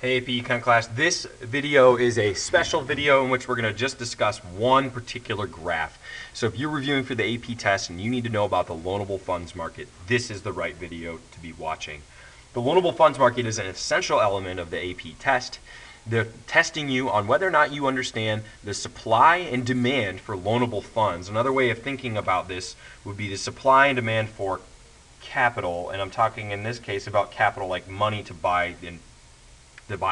Hey AP Econ class, this video is a special video in which we're going to just discuss one particular graph. So if you're reviewing for the AP test and you need to know about the loanable funds market, this is the right video to be watching. The loanable funds market is an essential element of the AP test. They're testing you on whether or not you understand the supply and demand for loanable funds. Another way of thinking about this would be the supply and demand for capital, and I'm talking in this case about capital like money to buy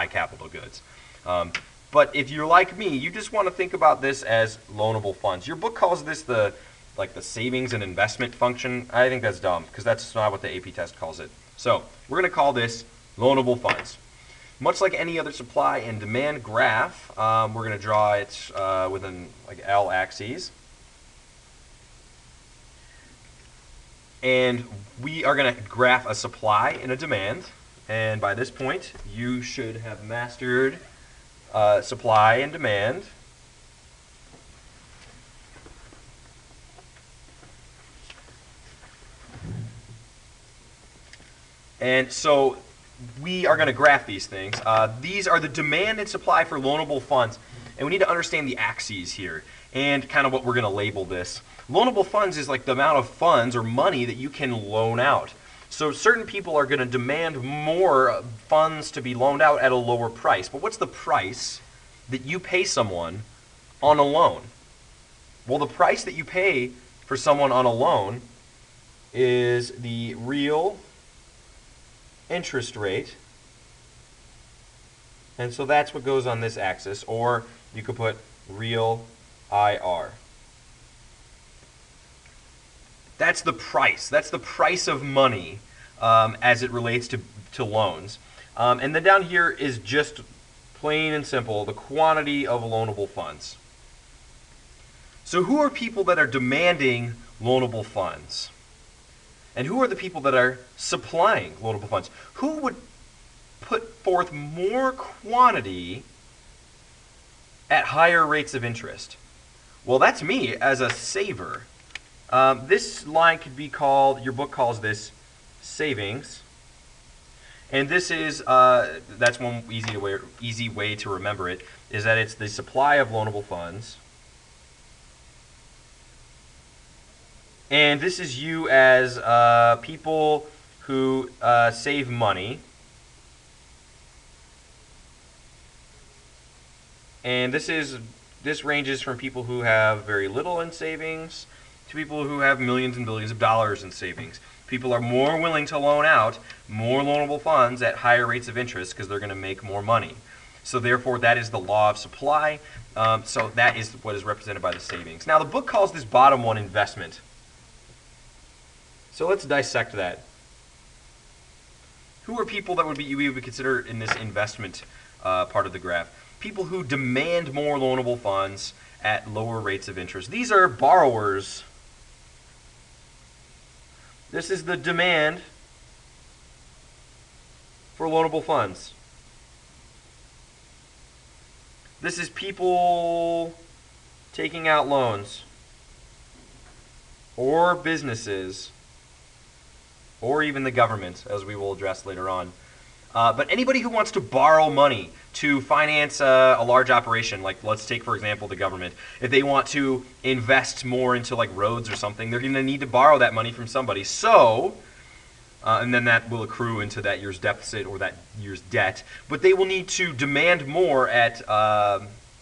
capital goods. But if you're like me, you just want to think about this as loanable funds. Your book calls this the savings and investment function. I think that's dumb because that's not what the AP test calls it. So we're going to call this loanable funds. Much like any other supply and demand graph, we're going to draw it with an L axes. And we are going to graph a supply and a demand. And by this point, you should have mastered supply and demand. And so we are going to graph these things. These are the demand and supply for loanable funds. And we need to understand the axes here and kind of what we're going to label this. Loanable funds is like the amount of funds or money that you can loan out. So certain people are going to demand more funds to be loaned out at a lower price. But what's the price that you pay someone on a loan? Well, the price that you pay for someone on a loan is the real interest rate. And so that's what goes on this axis, or you could put real IR. That's the price. That's the price of money as it relates to loans. And then down here is just plain and simple the quantity of loanable funds. So who are people that are demanding loanable funds? And who are the people that are supplying loanable funds? Who would put forth more quantity at higher rates of interest? Well, that's me as a saver. This line could be called, your book calls this savings. And this is, that's one easy way to remember it, is that it's the supply of loanable funds. And this is you as people who save money. And this ranges from people who have very little in savings to people who have millions and billions of dollars in savings. People are more willing to loan out more loanable funds at higher rates of interest because they're going to make more money. So therefore, that is the law of supply. So that is what is represented by the savings. Now, the book calls this bottom one investment. So let's dissect that. Who are people that we would consider in this investment part of the graph? People who demand more loanable funds at lower rates of interest. These are borrowers. This is the demand for loanable funds. This is people taking out loans, or businesses, or even the government, as we will address later on. But anybody who wants to borrow money to finance a large operation, like let's take, for example, the government. If they want to invest more into like roads or something, they're going to need to borrow that money from somebody. So, and then that will accrue into that year's deficit or that year's debt. But they will need to demand more at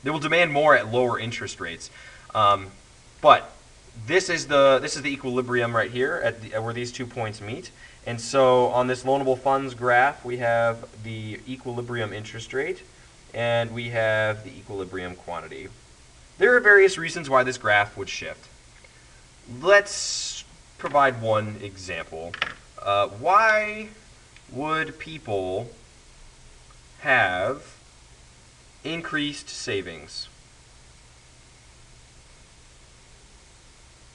lower interest rates. But this is the equilibrium right here at where these 2 points meet. And so on this loanable funds graph, we have the equilibrium interest rate and we have the equilibrium quantity. There are various reasons why this graph would shift. Let's provide one example. Why would people have increased savings?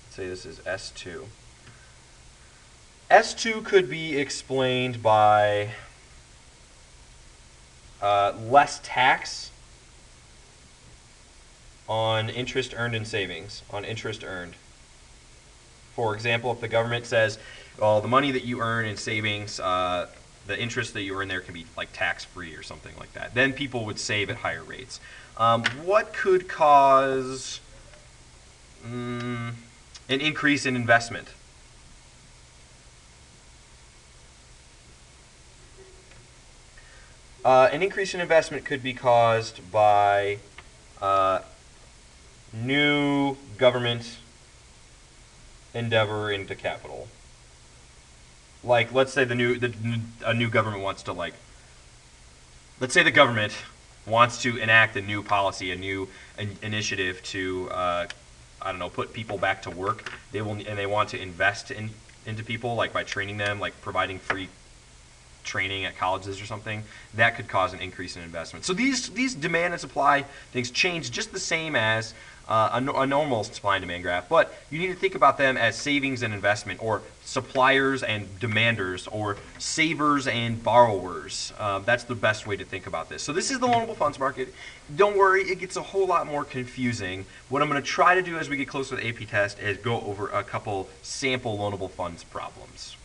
Let's say this is S2. S2 could be explained by less tax on interest earned in savings, on interest earned. For example, if the government says, well, the money that you earn in savings, the interest that you earn there can be like tax-free or something like that. Then people would save at higher rates. What could cause an increase in investment? An increase in investment could be caused by new government endeavor into capital. Like, let's say a new government wants to, like, let's say the government wants to enact a new policy, a new initiative to, I don't know, put people back to work. They want to invest into people, like by training them, like providing free training at colleges or something. That could cause an increase in investment. So these demand and supply things change just the same as a normal supply and demand graph, but you need to think about them as savings and investment, or suppliers and demanders, or savers and borrowers. That's the best way to think about this. So this is the loanable funds market. Don't worry, it gets a whole lot more confusing. What I'm going to try to do as we get closer to the AP test is go over a couple sample loanable funds problems.